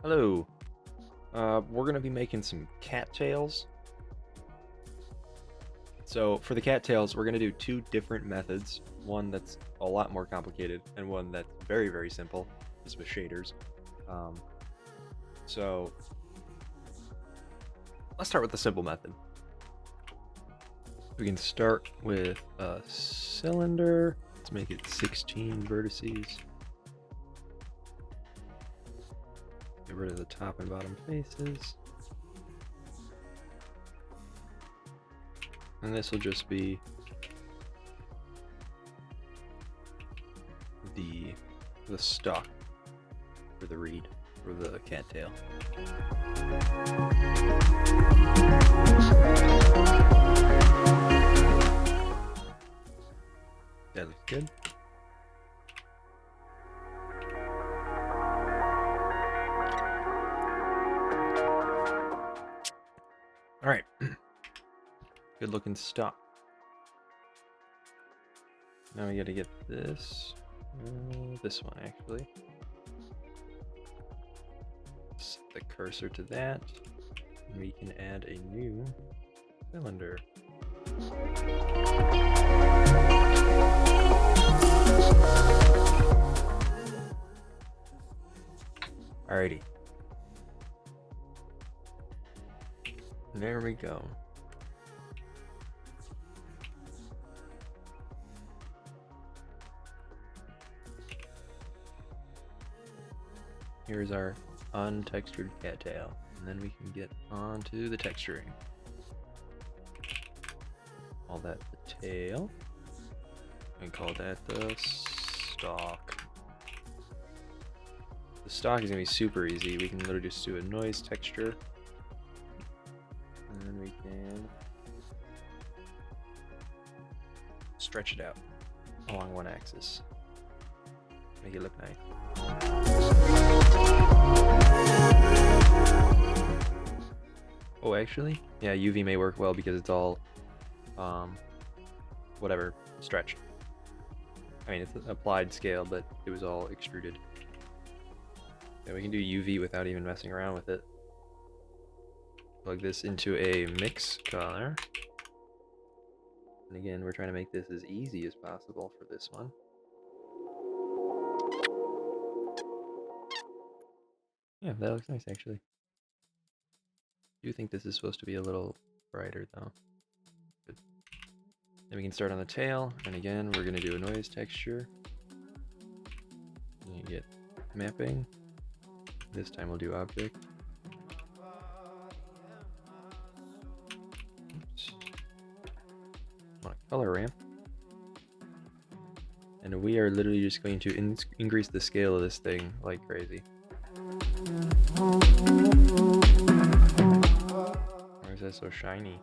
Hello. We're gonna be making some cattails. So for the cattails, we're gonna do two different methods. One that's a lot more complicated, and one that's very, very simple, just with shaders. So let's start with the simple method. We can start with a cylinder. Let's make it 16 vertices. Get rid of the top and bottom faces. And this will just be the stalk for the reed, for the cattail. That looks good. All right. Good looking stalk. Now we gotta get this one actually. Set the cursor to that, and we can add a new cylinder. Alrighty. There we go. Here's our untextured cattail, and then we can get onto the texturing. Call that the tail, and call that the stalk. The stalk is gonna be super easy. We can literally just do a noise texture, and then we can stretch it out along one axis. Make it look nice. Oh, actually, yeah, UV may work well because it's all, whatever, stretched. I mean, it's an applied scale, but it was all extruded. Yeah, we can do UV without even messing around with it. Plug this into a mix color. And again, we're trying to make this as easy as possible for this one. Yeah, that looks nice actually. I do think this is supposed to be a little brighter though. Good. Then we can start on the tail, and again we're gonna do a noise texture. And you get mapping. This time we'll do object. Oops. Want a color ramp. And we are literally just going to increase the scale of this thing like crazy. Why is that so shiny?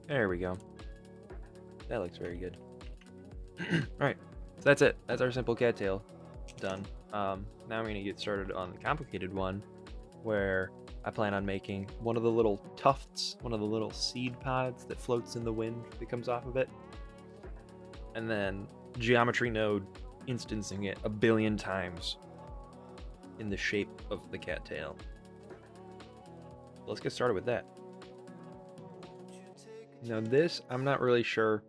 There we go. That looks very good. Alright, so that's it. That's our simple cattail. Done. Now I'm going to get started on the complicated one, where I plan on making one of the little tufts, one of the little seed pods that floats in the wind that comes off of it. And then geometry node instancing it 1 billion times in the shape of the cattail. Let's get started with that. Now this, I'm not really sure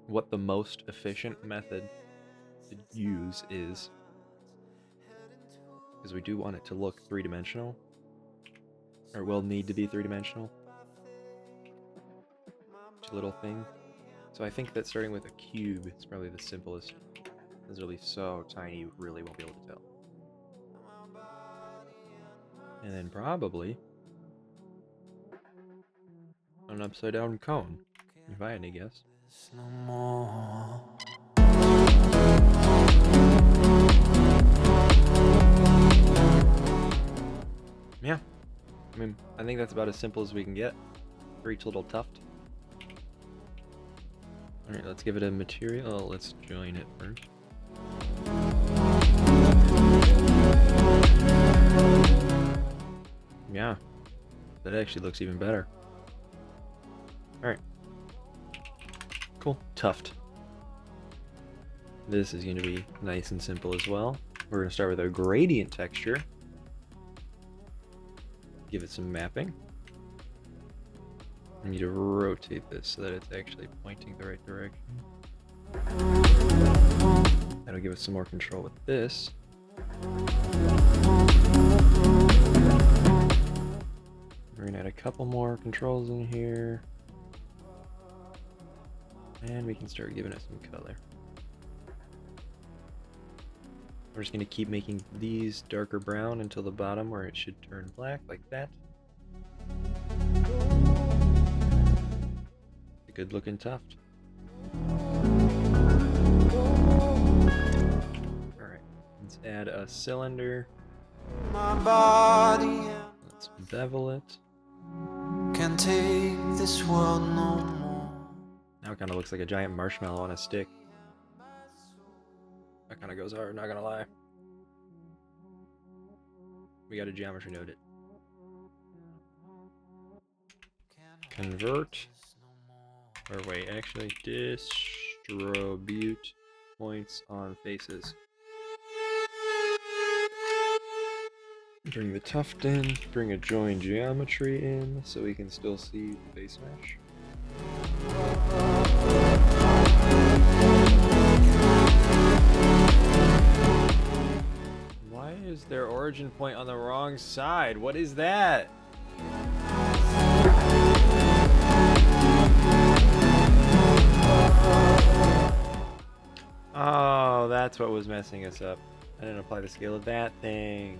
what the most efficient method to use is, because we do want it to look three-dimensional, or will need to be three-dimensional. Each little thing. So I think that starting with a cube is probably the simplest. It's really so tiny you really won't be able to tell. And then probably an upside down cone, if I had to guess. Yeah, I mean, I think that's about as simple as we can get for each little tuft. Alright, let's give it a material. Oh, let's join it first. Yeah, that actually looks even better. Alright. Cool. Tuft. This is going to be nice and simple as well. We're going to start with our gradient texture. Give it some mapping. I need to rotate this so that it's actually pointing the right direction. That'll give us some more control with this. We're going to add a couple more controls in here. And we can start giving it some color. We're just going to keep making these darker brown until the bottom where it should turn black, like that. A good looking tuft. Alright, let's add a cylinder. My body Let's bevel it. can take this world no more. Now it kind of looks like a giant marshmallow on a stick. That kind of goes hard, not gonna lie. We got to geometry node it. Convert. Or wait, actually distribute points on faces. Bring the tuft in, bring a join geometry in so we can still see the face mesh. Why is their origin point on the wrong side? What is that? Oh, that's what was messing us up. I didn't apply the scale of that thing.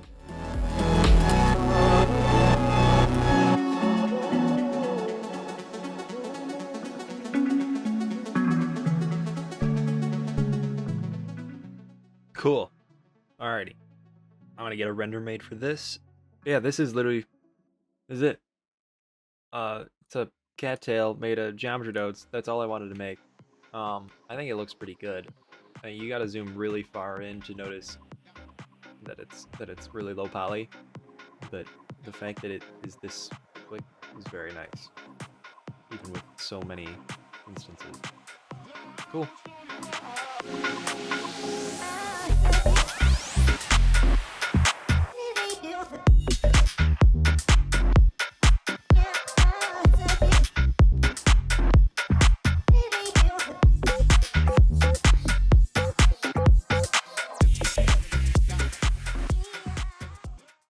Cool. Alrighty. I'm gonna get a render made for this. Yeah, this is literally... This is it. It's a cattail made of geometry nodes. That's all I wanted to make. I think it looks pretty good. You gotta zoom really far in to notice that it's really low poly, but the fact that it is this quick is very nice, even with so many instances. Cool.